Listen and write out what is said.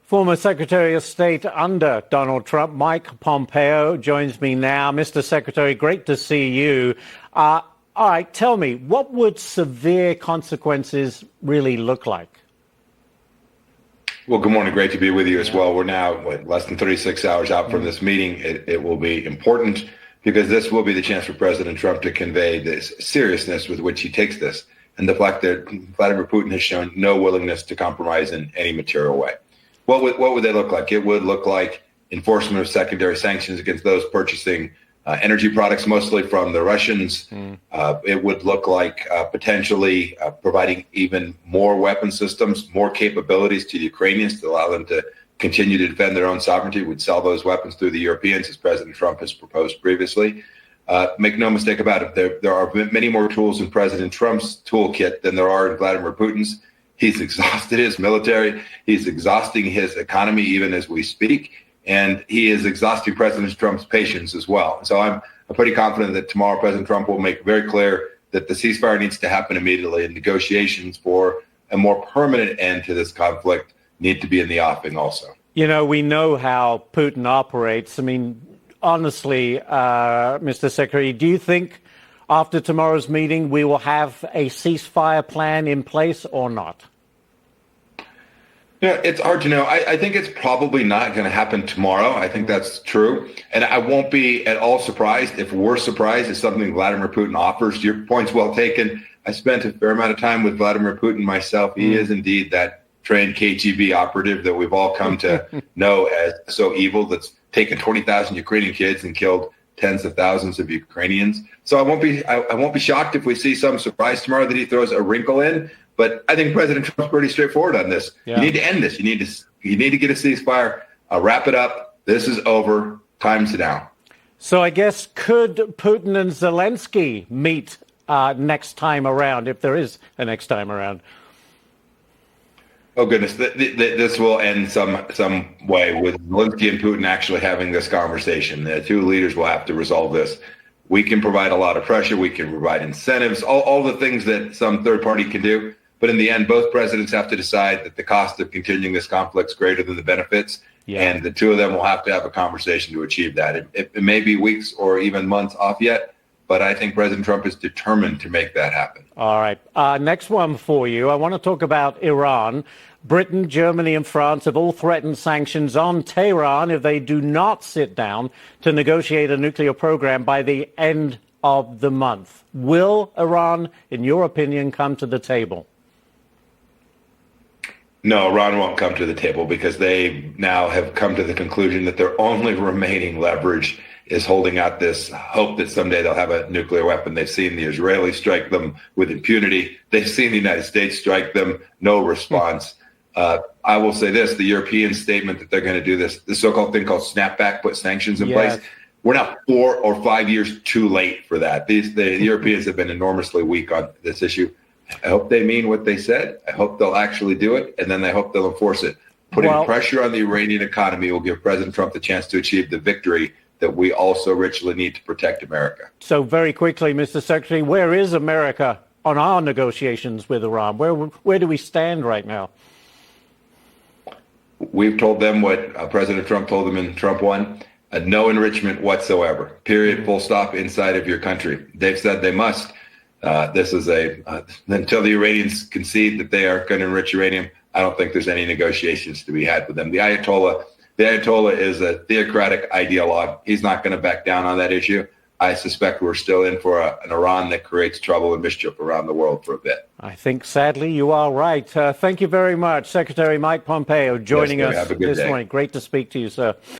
Former Secretary of State under Donald Trump, Mike Pompeo, joins me now. Mr. Secretary, great to see you. All right, tell me, what would severe consequences really look like? Well, good morning. Great to be with you as well. We're now less than 36 hours out from this meeting. It will be important because this will be the chance for President Trump to convey this seriousness with which he takes this and the fact that Vladimir Putin has shown no willingness to compromise in any material way. What would they look like? It would look like enforcement of secondary sanctions against those purchasing energy products, mostly from the Russians. It would look like potentially providing even more weapon systems, more capabilities to the Ukrainians to allow them to continue to defend their own sovereignty. We'd sell those weapons through the Europeans, as President Trump has proposed previously. Make no mistake about it, there are many more tools in President Trump's toolkit than there are in Vladimir Putin's. He's exhausted his military. He's exhausting his economy even as we speak. And he is exhausting President Trump's patience as well. So I'm pretty confident that tomorrow President Trump will make very clear that the ceasefire needs to happen immediately and negotiations for a more permanent end to this conflict need to be in the offing also. You know, we know how Putin operates. I mean, honestly, Mr. Secretary, do you think after tomorrow's meeting we will have a ceasefire plan in place or not? Yeah, it's hard to know. I think it's probably not going to happen tomorrow. I think that's true. And I won't be at all surprised if we're surprised if something Vladimir Putin offers. Your point's well taken. I spent a fair amount of time with Vladimir Putin myself. He is indeed that trained KGB operative that we've all come to know as so evil, that's taken 20,000 Ukrainian kids and killed tens of thousands of Ukrainians. So I won't be shocked if we see some surprise tomorrow that he throws a wrinkle in. But I think President Trump's pretty straightforward on this. Yeah. You need to end this. You need to get a ceasefire, wrap it up. This is over. Time's now. So I guess could Putin and Zelensky meet next time around, if there is a next time around? Oh, goodness. This will end some way with Zelensky and Putin actually having this conversation. The two leaders will have to resolve this. We can provide a lot of pressure. We can provide incentives, all the things that some third party can do. But in the end, both presidents have to decide that the cost of continuing this conflict is greater than the benefits. Yeah. And the two of them will have to have a conversation to achieve that. It may be weeks or even months off yet, but I think President Trump is determined to make that happen. All right. Next one for you. I want to talk about Iran. Britain, Germany, and France have all threatened sanctions on Tehran if they do not sit down to negotiate a nuclear program by the end of the month. Will Iran, in your opinion, come to the table? No, Iran won't come to the table because they now have come to the conclusion that their only remaining leverage is holding out this hope that someday they'll have a nuclear weapon. They've seen the Israelis strike them with impunity. They've seen the United States strike them, no response. I will say this, the European statement that they're going to do this, the so-called thing called snapback, put sanctions in place. We're now 4 or 5 years too late for that. The Europeans have been enormously weak on this issue. I hope they mean what they said. I hope they'll actually do it, and then I hope they'll enforce it. Putting pressure on the Iranian economy will give President Trump the chance to achieve the victory that we also richly need to protect America. So very quickly, Mr. Secretary, where is America on our negotiations with Iran? Where do we stand right now? We've told them what President Trump told them in Trump 1, no enrichment whatsoever, period, full stop, inside of your country. They've said they must. This is until the Iranians concede that they are going to enrich uranium, I don't think there's any negotiations to be had with them. The Ayatollah is a theocratic ideologue. He's not going to back down on that issue. I suspect we're still in for an Iran that creates trouble and mischief around the world for a bit. I think, sadly, you are right. Thank you very much, Secretary Mike Pompeo, joining us this morning. Great to speak to you, sir.